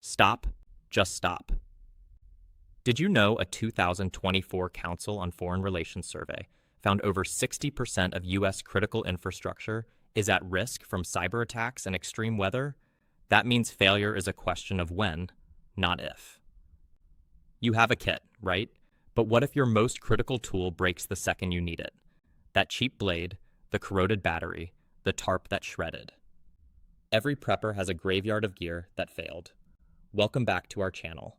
Stop, just stop. Did you know a 2024 Council on Foreign Relations survey found over 60% of U.S. critical infrastructure is at risk from cyber attacks and extreme weather? That means failure is a question of when, not if. You have a kit, right? But what if your most critical tool breaks the second you need it? That cheap blade, the corroded battery, the tarp that shredded. Every prepper has a graveyard of gear that failed. Welcome back to our channel.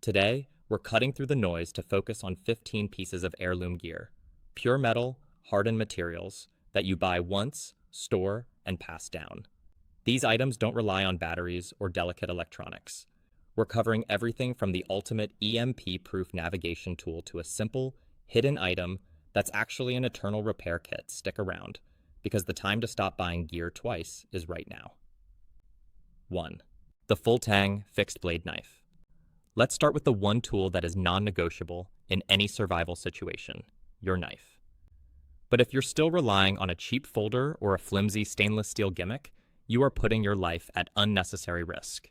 Today, we're cutting through the noise to focus on 15 pieces of heirloom gear. Pure metal, hardened materials that you buy once, store, and pass down. These items don't rely on batteries or delicate electronics. We're covering everything from the ultimate EMP-proof navigation tool to a simple, hidden item that's actually an eternal repair kit. Stick around, because the time to stop buying gear twice is right now. 1. The full tang fixed blade knife. Let's start with the one tool that is non-negotiable in any survival situation, your knife. But if you're still relying on a cheap folder or a flimsy stainless steel gimmick, you are putting your life at unnecessary risk.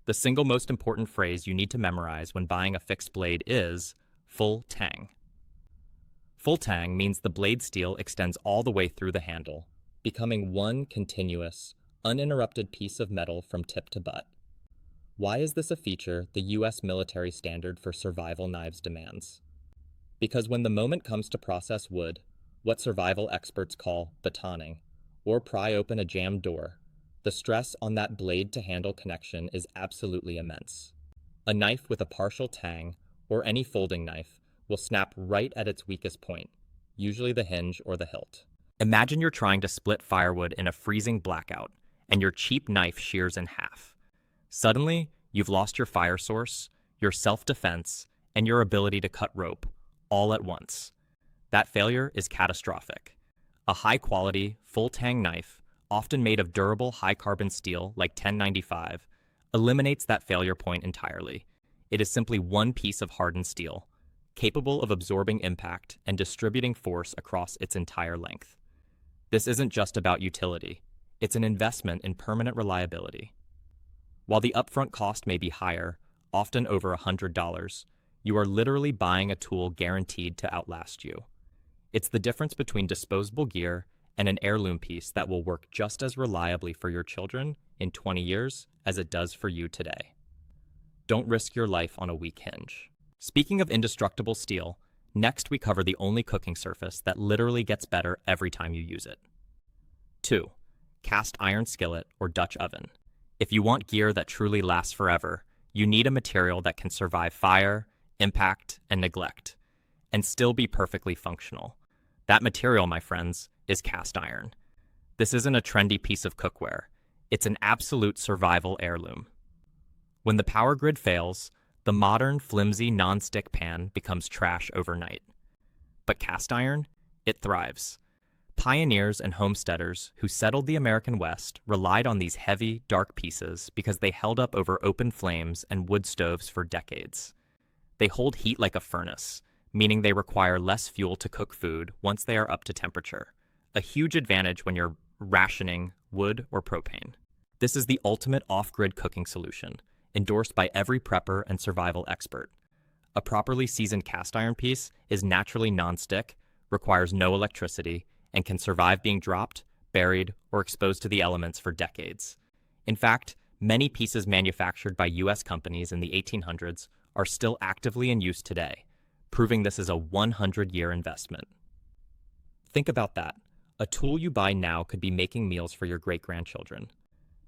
The single most important phrase you need to memorize when buying a fixed blade is full tang. Full tang means the blade steel extends all the way through the handle, becoming one continuous, uninterrupted piece of metal from tip to butt. Why is this a feature the U.S. military standard for survival knives demands? Because when the moment comes to process wood, what survival experts call batoning, or pry open a jammed door, the stress on that blade-to-handle connection is absolutely immense. A knife with a partial tang, or any folding knife, will snap right at its weakest point, usually the hinge or the hilt. Imagine you're trying to split firewood in a freezing blackout, and your cheap knife shears in half. Suddenly, you've lost your fire source, your self-defense, and your ability to cut rope, all at once. That failure is catastrophic. A high-quality, full-tang knife, often made of durable high-carbon steel like 1095, eliminates that failure point entirely. It is simply one piece of hardened steel, capable of absorbing impact and distributing force across its entire length. This isn't just about utility. It's an investment in permanent reliability. While the upfront cost may be higher, often over $100, you are literally buying a tool guaranteed to outlast you. It's the difference between disposable gear and an heirloom piece that will work just as reliably for your children in 20 years as it does for you today. Don't risk your life on a weak hinge. Speaking of indestructible steel, next we cover the only cooking surface that literally gets better every time you use it. 2. Cast iron skillet or Dutch oven. If you want gear that truly lasts forever, you need a material that can survive fire, impact, and neglect, and still be perfectly functional. That material, my friends, is cast iron. This isn't a trendy piece of cookware. It's an absolute survival heirloom. When the power grid fails, the modern, flimsy, non-stick pan becomes trash overnight. But cast iron? It thrives. Pioneers and homesteaders who settled the American West relied on these heavy, dark pieces because they held up over open flames and wood stoves for decades. They hold heat like a furnace, meaning they require less fuel to cook food once they are up to temperature. A huge advantage when you're rationing wood or propane. This is the ultimate off-grid cooking solution, endorsed by every prepper and survival expert. A properly seasoned cast iron piece is naturally non-stick, requires no electricity, and can survive being dropped, buried, or exposed to the elements for decades. In fact, many pieces manufactured by U.S. companies in the 1800s are still actively in use today, proving this is a 100-year investment. Think about that. A tool you buy now could be making meals for your great-grandchildren.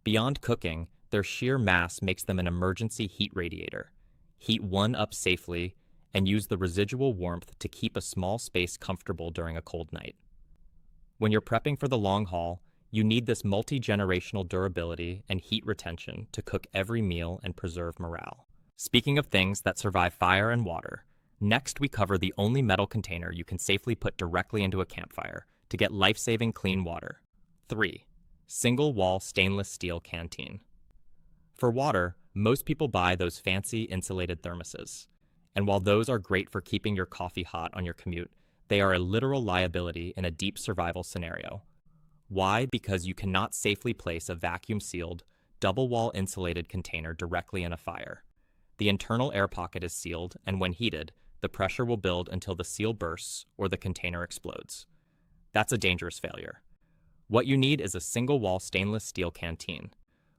Beyond cooking, their sheer mass makes them an emergency heat radiator. Heat one up safely and use the residual warmth to keep a small space comfortable during a cold night. When you're prepping for the long haul, you need this multi-generational durability and heat retention to cook every meal and preserve morale. Speaking of things that survive fire and water, next we cover the only metal container you can safely put directly into a campfire to get life-saving clean water. 3. Single-wall stainless steel canteen. For water, most people buy those fancy insulated thermoses. And while those are great for keeping your coffee hot on your commute, they are a literal liability in a deep survival scenario. Why? Because you cannot safely place a vacuum-sealed, double-wall insulated container directly in a fire. The internal air pocket is sealed, and when heated, the pressure will build until the seal bursts or the container explodes. That's a dangerous failure. What you need is a single-wall stainless steel canteen.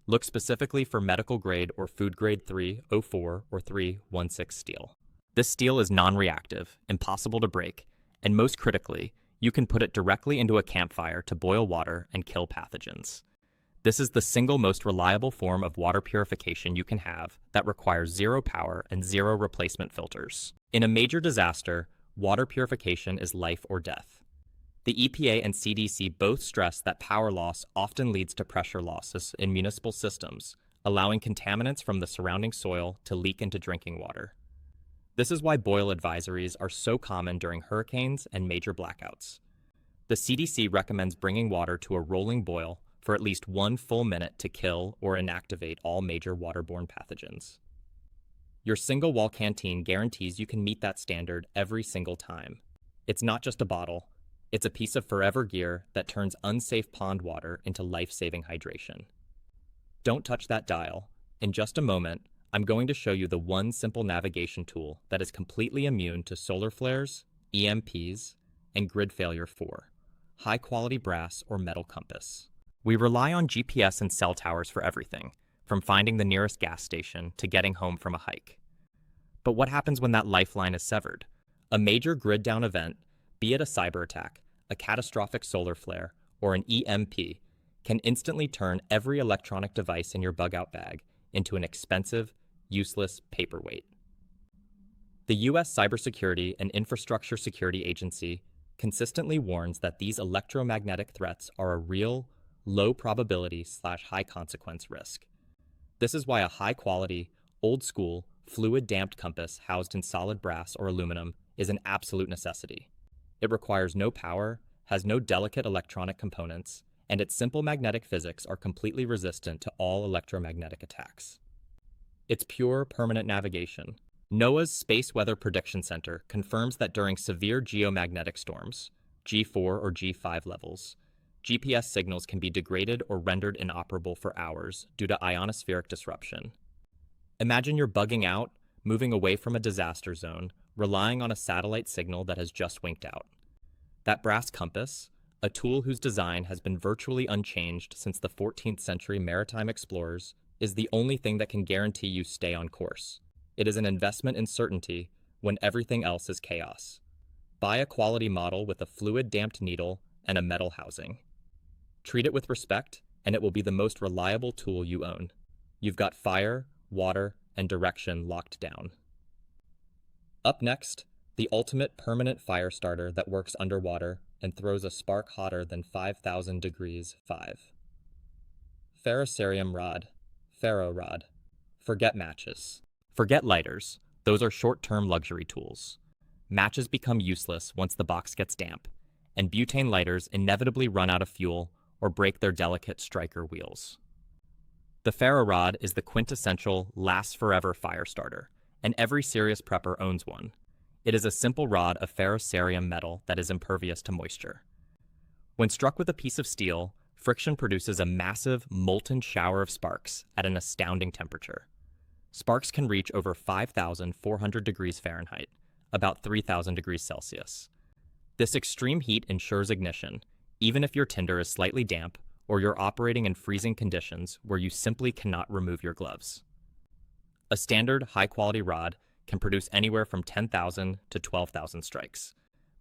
Look specifically for medical-grade or food-grade 304 or 316 steel. This steel is non-reactive, impossible to break, and most critically, you can put it directly into a campfire to boil water and kill pathogens. This is the single most reliable form of water purification you can have that requires zero power and zero replacement filters. In a major disaster, water purification is life or death. The EPA and CDC both stress that power loss often leads to pressure losses in municipal systems, allowing contaminants from the surrounding soil to leak into drinking water. This is why boil advisories are so common during hurricanes and major blackouts. The CDC recommends bringing water to a rolling boil for at least 1 full minute to kill or inactivate all major waterborne pathogens. Your single-wall canteen guarantees you can meet that standard every single time. It's not just a bottle, it's a piece of forever gear that turns unsafe pond water into life-saving hydration. Don't touch that dial. In just a moment, I'm going to show you the one simple navigation tool that is completely immune to solar flares, EMPs, and grid failure for high-quality brass or metal compass. We rely on GPS and cell towers for everything, from finding the nearest gas station to getting home from a hike. But what happens when that lifeline is severed? A major grid down event, be it a cyber attack, a catastrophic solar flare, or an EMP, can instantly turn every electronic device in your bug-out bag into an expensive, useless paperweight. The U.S. Cybersecurity and Infrastructure Security Agency consistently warns that these electromagnetic threats are a real, low probability / high consequence risk. This is why a high quality, old school, fluid damped compass housed in solid brass or aluminum is an absolute necessity. It requires no power, has no delicate electronic components, and its simple magnetic physics are completely resistant to all electromagnetic attacks. It's pure, permanent navigation. NOAA's Space Weather Prediction Center confirms that during severe geomagnetic storms, G4 or G5 levels, GPS signals can be degraded or rendered inoperable for hours due to ionospheric disruption. Imagine you're bugging out, moving away from a disaster zone, relying on a satellite signal that has just winked out. That brass compass, a tool whose design has been virtually unchanged since the 14th century maritime explorers, is the only thing that can guarantee you stay on course. It is an investment in certainty when everything else is chaos. Buy a quality model with a fluid damped needle and a metal housing. Treat it with respect, and it will be the most reliable tool you own. You've got fire, water, and direction locked down. Up next, the ultimate permanent fire starter that works underwater and throws a spark hotter than 5,000 degrees 5. Ferrocerium rod. Ferro rod. Forget matches. Forget lighters. Those are short-term luxury tools. Matches become useless once the box gets damp, and butane lighters inevitably run out of fuel or break their delicate striker wheels. The ferro rod is the quintessential last-forever fire starter, and every serious prepper owns one. It is a simple rod of ferrocerium metal that is impervious to moisture. When struck with a piece of steel, friction produces a massive, molten shower of sparks at an astounding temperature. Sparks can reach over 5,400 degrees Fahrenheit, about 3,000 degrees Celsius. This extreme heat ensures ignition, even if your tinder is slightly damp or you're operating in freezing conditions where you simply cannot remove your gloves. A standard, high-quality rod can produce anywhere from 10,000 to 12,000 strikes.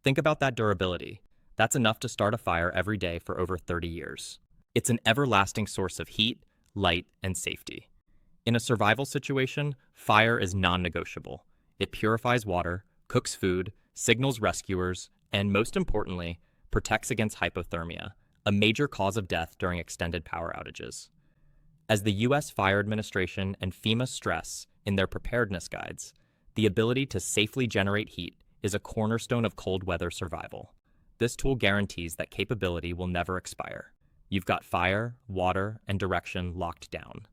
Think about that durability. That's enough to start a fire every day for over 30 years. It's an everlasting source of heat, light, and safety. In a survival situation, fire is non-negotiable. It purifies water, cooks food, signals rescuers, and most importantly, protects against hypothermia, a major cause of death during extended power outages. As the U.S. Fire Administration and FEMA stress in their preparedness guides, the ability to safely generate heat is a cornerstone of cold weather survival. This tool guarantees that capability will never expire. You've got fire, water, and direction locked down.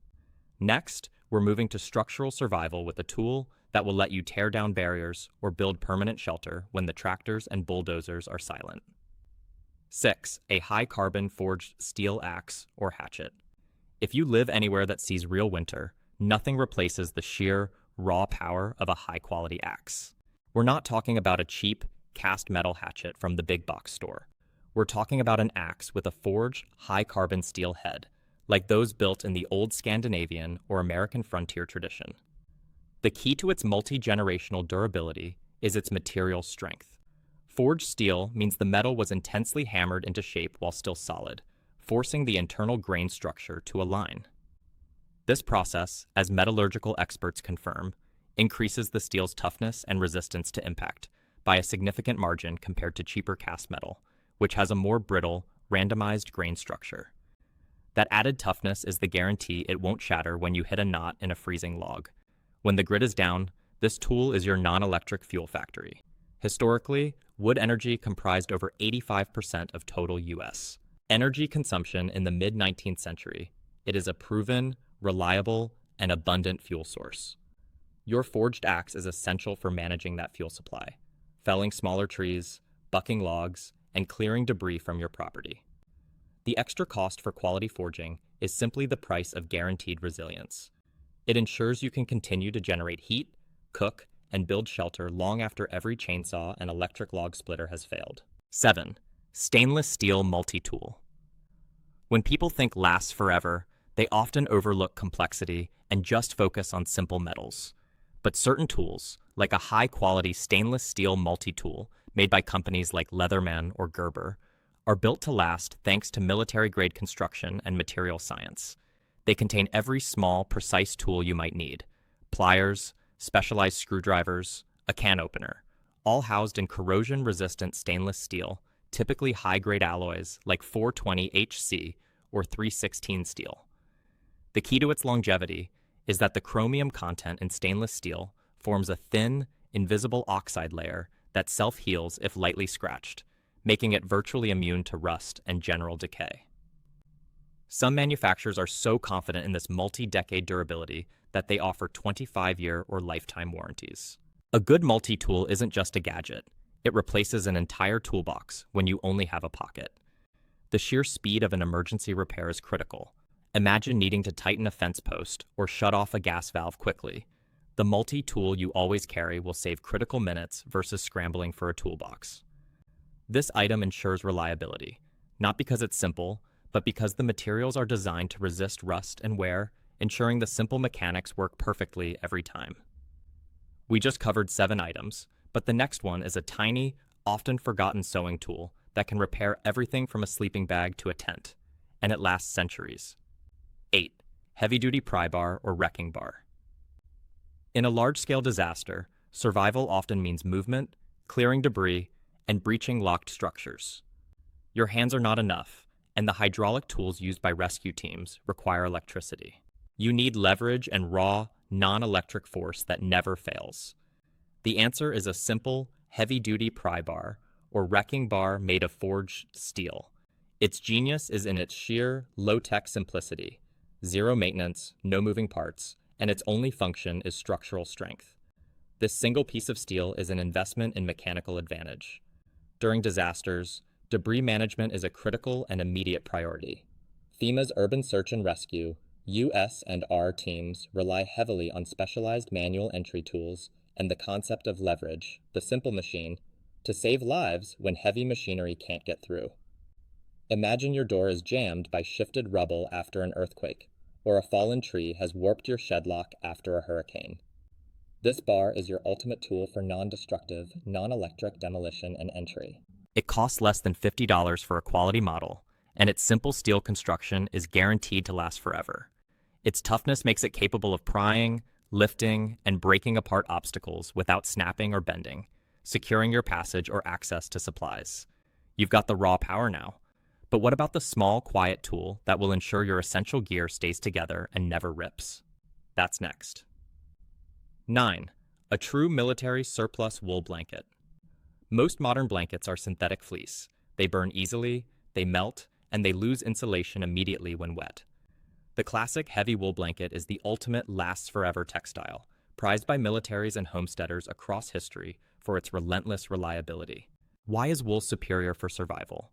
Next, we're moving to structural survival with a tool that will let you tear down barriers or build permanent shelter when the tractors and bulldozers are silent. 6. A high-carbon forged steel axe or hatchet. If you live anywhere that sees real winter, nothing replaces the sheer, raw power of a high-quality axe. We're not talking about a cheap, cast metal hatchet from the big box store. We're talking about an axe with a forged, high-carbon steel head, like those built in the old Scandinavian or American frontier tradition. The key to its multi-generational durability is its material strength. Forged steel means the metal was intensely hammered into shape while still solid, forcing the internal grain structure to align. This process, as metallurgical experts confirm, increases the steel's toughness and resistance to impact by a significant margin compared to cheaper cast metal, which has a more brittle, randomized grain structure. That added toughness is the guarantee it won't shatter when you hit a knot in a freezing log. When the grit is down, this tool is your non-electric fuel factory. Historically, wood energy comprised over 85% of total U.S. energy consumption in the mid-19th century. It is a proven, reliable, and abundant fuel source. Your forged axe is essential for managing that fuel supply, felling smaller trees, bucking logs, and clearing debris from your property. The extra cost for quality forging is simply the price of guaranteed resilience. It ensures you can continue to generate heat, cook, and build shelter long after every chainsaw and electric log splitter has failed. 7. Stainless steel multi-tool. When people think lasts forever, they often overlook complexity and just focus on simple metals. But certain tools, like a high-quality stainless steel multi-tool made by companies like Leatherman or Gerber, are built to last thanks to military-grade construction and material science. They contain every small, precise tool you might need: pliers, specialized screwdrivers, a can opener, all housed in corrosion-resistant stainless steel, typically high-grade alloys like 420HC or 316 steel. The key to its longevity is that the chromium content in stainless steel forms a thin, invisible oxide layer that self-heals if lightly scratched, making it virtually immune to rust and general decay. Some manufacturers are so confident in this multi-decade durability that they offer 25-year or lifetime warranties. A good multi-tool isn't just a gadget. It replaces an entire toolbox when you only have a pocket. The sheer speed of an emergency repair is critical. Imagine needing to tighten a fence post or shut off a gas valve quickly. The multi-tool you always carry will save critical minutes versus scrambling for a toolbox. This item ensures reliability, not because it's simple, but because the materials are designed to resist rust and wear, ensuring the simple mechanics work perfectly every time. We just covered 7 items, but the next one is a tiny, often forgotten sewing tool that can repair everything from a sleeping bag to a tent, and it lasts centuries. 8. Heavy-duty pry bar or wrecking bar. In a large-scale disaster, survival often means movement, clearing debris, and breaching locked structures. Your hands are not enough, and the hydraulic tools used by rescue teams require electricity. You need leverage and raw, non-electric force that never fails. The answer is a simple, heavy-duty pry bar or wrecking bar made of forged steel. Its genius is in its sheer, low-tech simplicity. Zero maintenance, no moving parts, and its only function is structural strength. This single piece of steel is an investment in mechanical advantage. During disasters, debris management is a critical and immediate priority. FEMA's Urban Search and Rescue, US&R teams rely heavily on specialized manual entry tools and the concept of leverage, the simple machine, to save lives when heavy machinery can't get through. Imagine your door is jammed by shifted rubble after an earthquake, or a fallen tree has warped your shed lock after a hurricane. This bar is your ultimate tool for non-destructive, non-electric demolition and entry. It costs less than $50 for a quality model, and its simple steel construction is guaranteed to last forever. Its toughness makes it capable of prying, lifting, and breaking apart obstacles without snapping or bending, securing your passage or access to supplies. You've got the raw power now. But what about the small, quiet tool that will ensure your essential gear stays together and never rips? That's next. 9. A true military surplus wool blanket. Most modern blankets are synthetic fleece. They burn easily, they melt, and they lose insulation immediately when wet. The classic heavy wool blanket is the ultimate lasts-forever textile, prized by militaries and homesteaders across history for its relentless reliability. Why is wool superior for survival?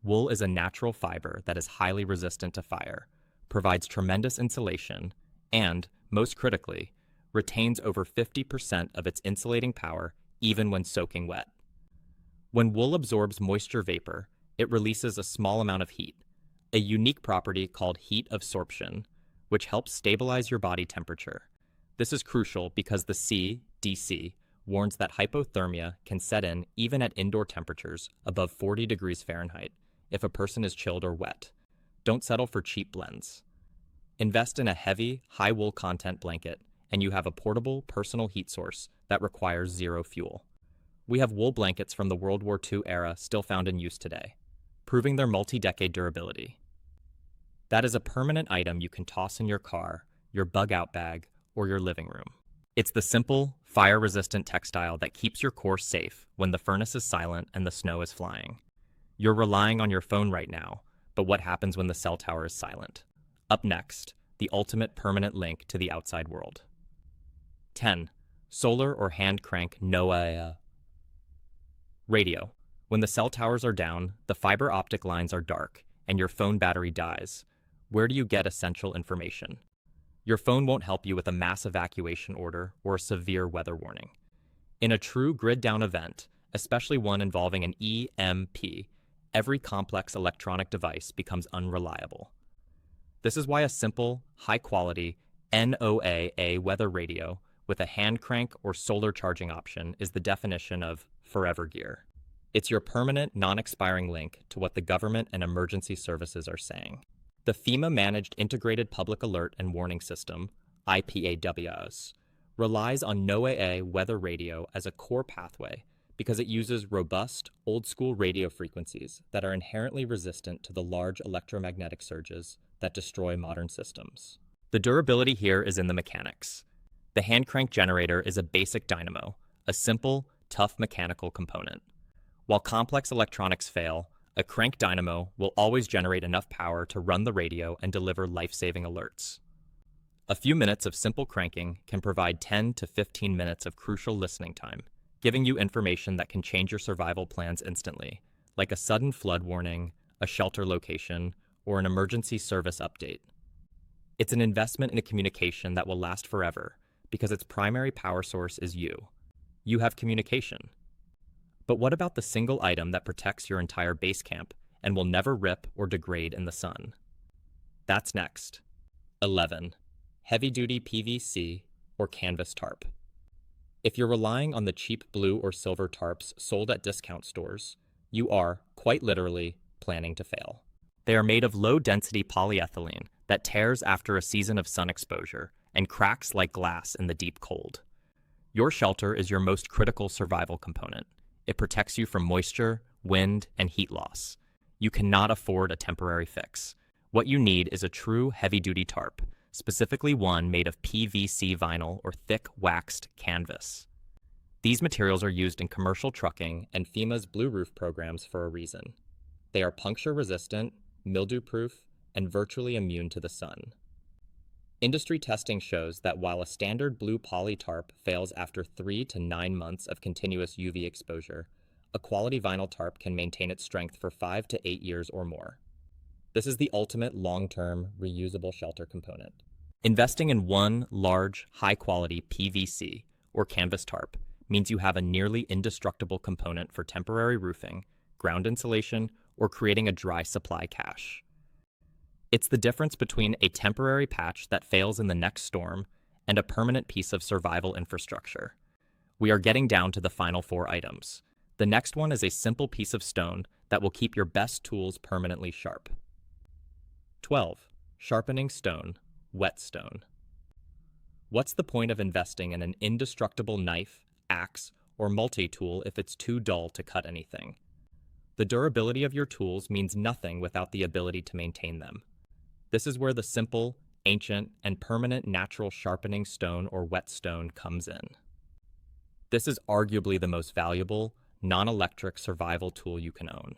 Wool is a natural fiber that is highly resistant to fire, provides tremendous insulation, and, most critically, retains over 50% of its insulating power even when soaking wet. When wool absorbs moisture vapor, it releases a small amount of heat, a unique property called heat absorption, which helps stabilize your body temperature. This is crucial because the CDC warns that hypothermia can set in even at indoor temperatures above 40 degrees Fahrenheit if a person is chilled or wet. Don't settle for cheap blends. Invest in a heavy, high-wool content blanket, and you have a portable, personal heat source that requires zero fuel. We have wool blankets from the World War II era still found in use today, proving their multi-decade durability. That is a permanent item you can toss in your car, your bug-out bag, or your living room. It's the simple, fire-resistant textile that keeps your core safe when the furnace is silent and the snow is flying. You're relying on your phone right now, but what happens when the cell tower is silent? Up next, the ultimate permanent link to the outside world. 10. Solar or hand crank NOAA radio. When the cell towers are down, the fiber optic lines are dark, and your phone battery dies. Where do you get essential information? Your phone won't help you with a mass evacuation order or a severe weather warning. In a true grid-down event, especially one involving an EMP, every complex electronic device becomes unreliable. This is why a simple, high-quality NOAA weather radio with a hand crank or solar charging option is the definition of forever gear. It's your permanent, non-expiring link to what the government and emergency services are saying. The FEMA-managed Integrated Public Alert and Warning System, IPAWS, relies on NOAA weather radio as a core pathway because it uses robust, old-school radio frequencies that are inherently resistant to the large electromagnetic surges that destroy modern systems. The durability here is in the mechanics. The hand crank generator is a basic dynamo, a simple, tough mechanical component. While complex electronics fail, a crank dynamo will always generate enough power to run the radio and deliver life-saving alerts. A few minutes of simple cranking can provide 10 to 15 minutes of crucial listening time, giving you information that can change your survival plans instantly, like a sudden flood warning, a shelter location, or an emergency service update. It's an investment in a communication that will last forever because its primary power source is you. You have communication. But what about the single item that protects your entire base camp and will never rip or degrade in the sun? That's next. 11. Heavy-duty PVC or canvas tarp. If you're relying on the cheap blue or silver tarps sold at discount stores, you are, quite literally, planning to fail. They are made of low-density polyethylene that tears after a season of sun exposure and cracks like glass in the deep cold. Your shelter is your most critical survival component. It protects you from moisture, wind, and heat loss. You cannot afford a temporary fix. What you need is a true heavy-duty tarp, specifically one made of PVC vinyl or thick waxed canvas. These materials are used in commercial trucking and FEMA's Blue Roof programs for a reason. They are puncture-resistant, mildew-proof, and virtually immune to the sun. Industry testing shows that while a standard blue poly tarp fails after 3 to 9 months of continuous UV exposure, a quality vinyl tarp can maintain its strength for 5 to 8 years or more. This is the ultimate long-term, reusable shelter component. Investing in one large, high-quality PVC or canvas tarp means you have a nearly indestructible component for temporary roofing, ground insulation, or creating a dry supply cache. It's the difference between a temporary patch that fails in the next storm and a permanent piece of survival infrastructure. We are getting down to the final 4 items. The next one is a simple piece of stone that will keep your best tools permanently sharp. 12. Sharpening stone, whetstone. What's the point of investing in an indestructible knife, axe, or multi-tool if it's too dull to cut anything? The durability of your tools means nothing without the ability to maintain them. This is where the simple, ancient, and permanent natural sharpening stone or whetstone comes in. This is arguably the most valuable, non-electric survival tool you can own.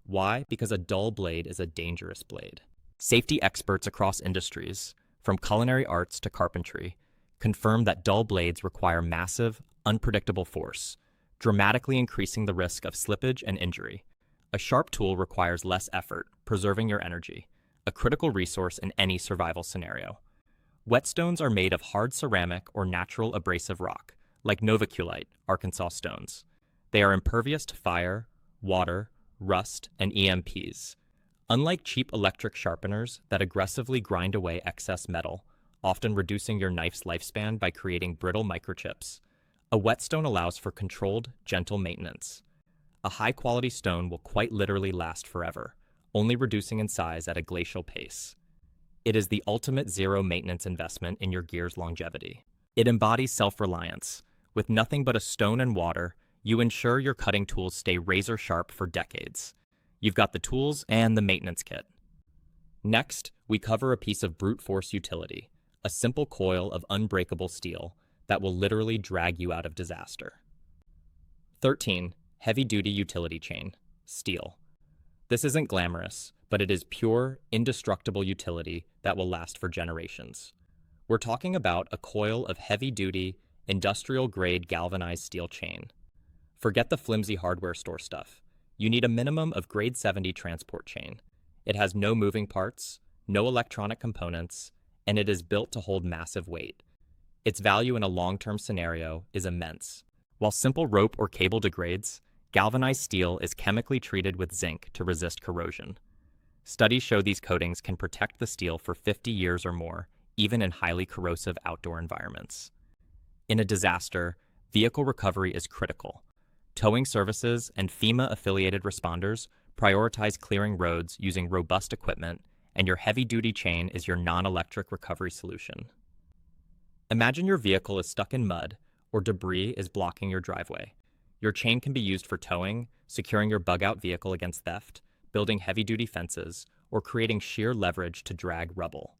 Why? Because a dull blade is a dangerous blade. Safety experts across industries, from culinary arts to carpentry, confirm that dull blades require massive, unpredictable force, dramatically increasing the risk of slippage and injury. A sharp tool requires less effort, preserving your energy. a critical resource in any survival scenario. Whetstones are made of hard ceramic or natural abrasive rock, like novaculite, Arkansas stones. They are impervious to fire, water, rust, and EMPs. Unlike cheap electric sharpeners that aggressively grind away excess metal, often reducing your knife's lifespan by creating brittle microchips, a whetstone allows for controlled, gentle maintenance. A high-quality stone will quite literally last forever, only reducing in size at a glacial pace. It is the ultimate zero-maintenance investment in your gear's longevity. It embodies self-reliance. With nothing but a stone and water, you ensure your cutting tools stay razor-sharp for decades. You've got the tools and the maintenance kit. Next, we cover a piece of brute force utility, a simple coil of unbreakable steel that will literally drag you out of disaster. 13. Heavy-duty utility chain, steel. This isn't glamorous, but it is pure, indestructible utility that will last for generations. We're talking about a coil of heavy-duty, industrial-grade galvanized steel chain. Forget the flimsy hardware store stuff. You need a minimum of grade 70 transport chain. It has no moving parts, no electronic components, and it is built to hold massive weight. Its value in a long-term scenario is immense. While simple rope or cable degrades, galvanized steel is chemically treated with zinc to resist corrosion. Studies show these coatings can protect the steel for 50 years or more, even in highly corrosive outdoor environments. In a disaster, vehicle recovery is critical. Towing services and FEMA-affiliated responders prioritize clearing roads using robust equipment, and your heavy-duty chain is your non-electric recovery solution. Imagine your vehicle is stuck in mud or debris is blocking your driveway. Your chain can be used for towing, securing your bug-out vehicle against theft, building heavy-duty fences, or creating sheer leverage to drag rubble.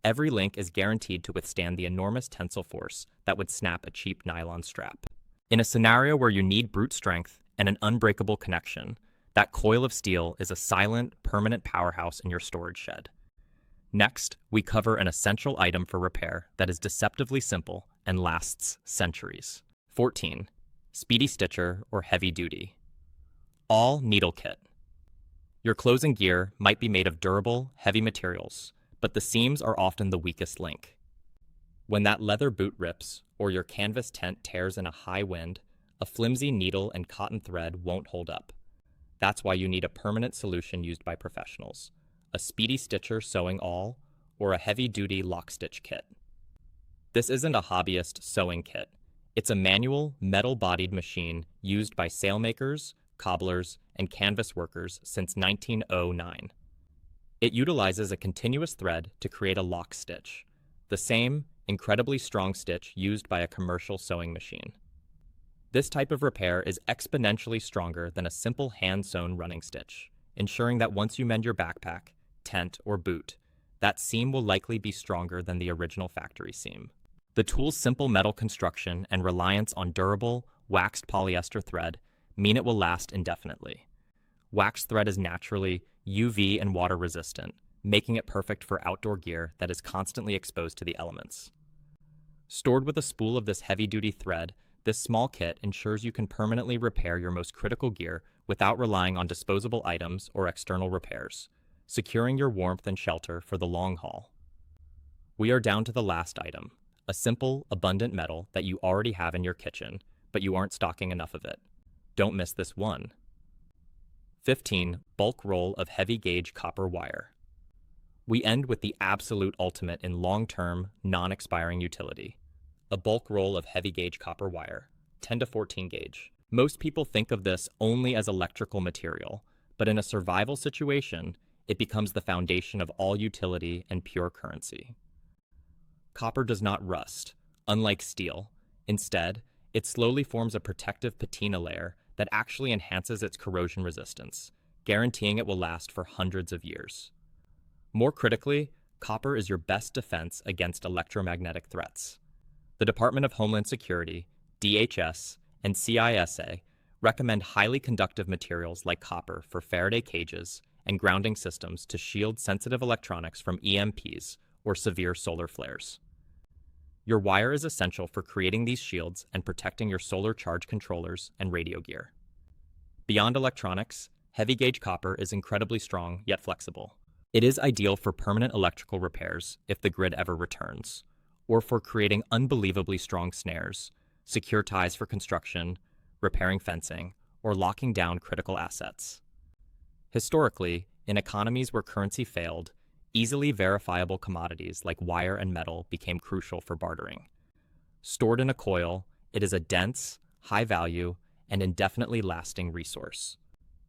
Every link is guaranteed to withstand the enormous tensile force that would snap a cheap nylon strap. In a scenario where you need brute strength and an unbreakable connection, that coil of steel is a silent, permanent powerhouse in your storage shed. Next, we cover an essential item for repair that is deceptively simple and lasts centuries. 14. Speedy stitcher or heavy duty. All needle kit. Your clothes and gear might be made of durable, heavy materials, but the seams are often the weakest link. When that leather boot rips or your canvas tent tears in a high wind, a flimsy needle and cotton thread won't hold up. That's why you need a permanent solution used by professionals, a speedy stitcher sewing awl, or a heavy-duty lock-stitch kit. This isn't a hobbyist sewing kit. It's a manual, metal-bodied machine used by sailmakers, cobblers, and canvas workers since 1909. It utilizes a continuous thread to create a lock stitch, the same incredibly strong stitch used by a commercial sewing machine. This type of repair is exponentially stronger than a simple hand-sewn running stitch, ensuring that once you mend your backpack, tent, or boot, that seam will likely be stronger than the original factory seam. The tool's simple metal construction and reliance on durable, waxed polyester thread mean it will last indefinitely. Waxed thread is naturally UV and water resistant, making it perfect for outdoor gear that is constantly exposed to the elements. Stored with a spool of this heavy-duty thread, this small kit ensures you can permanently repair your most critical gear without relying on disposable items or external repairs, securing your warmth and shelter for the long haul. We are down to the last item, a simple, abundant metal that you already have in your kitchen, but you aren't stocking enough of it. Don't miss this one. 15. Bulk roll of heavy-gauge copper wire. We end with the absolute ultimate in long-term, non-expiring utility. A bulk roll of heavy-gauge copper wire, 10 to 14 gauge. Most people think of this only as electrical material, but in a survival situation, it becomes the foundation of all utility and pure currency. Copper does not rust, unlike steel. Instead, it slowly forms a protective patina layer that actually enhances its corrosion resistance, guaranteeing it will last for hundreds of years. More critically, copper is your best defense against electromagnetic threats. The Department of Homeland Security, DHS, and CISA recommend highly conductive materials like copper for Faraday cages and grounding systems to shield sensitive electronics from EMPs or severe solar flares. Your wire is essential for creating these shields and protecting your solar charge controllers and radio gear. Beyond electronics, heavy-gauge copper is incredibly strong yet flexible. It is ideal for permanent electrical repairs if the grid ever returns, or for creating unbelievably strong snares, secure ties for construction, repairing fencing, or locking down critical assets. Historically, in economies where currency failed, easily verifiable commodities like wire and metal became crucial for bartering. Stored in a coil, it is a dense, high-value, and indefinitely lasting resource.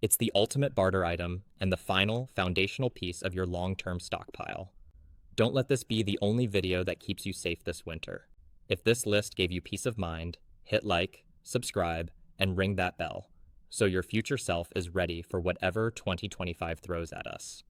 It's the ultimate barter item and the final, foundational piece of your long-term stockpile. Don't let this be the only video that keeps you safe this winter. If this list gave you peace of mind, hit like, subscribe, and ring that bell, so your future self is ready for whatever 2025 throws at us.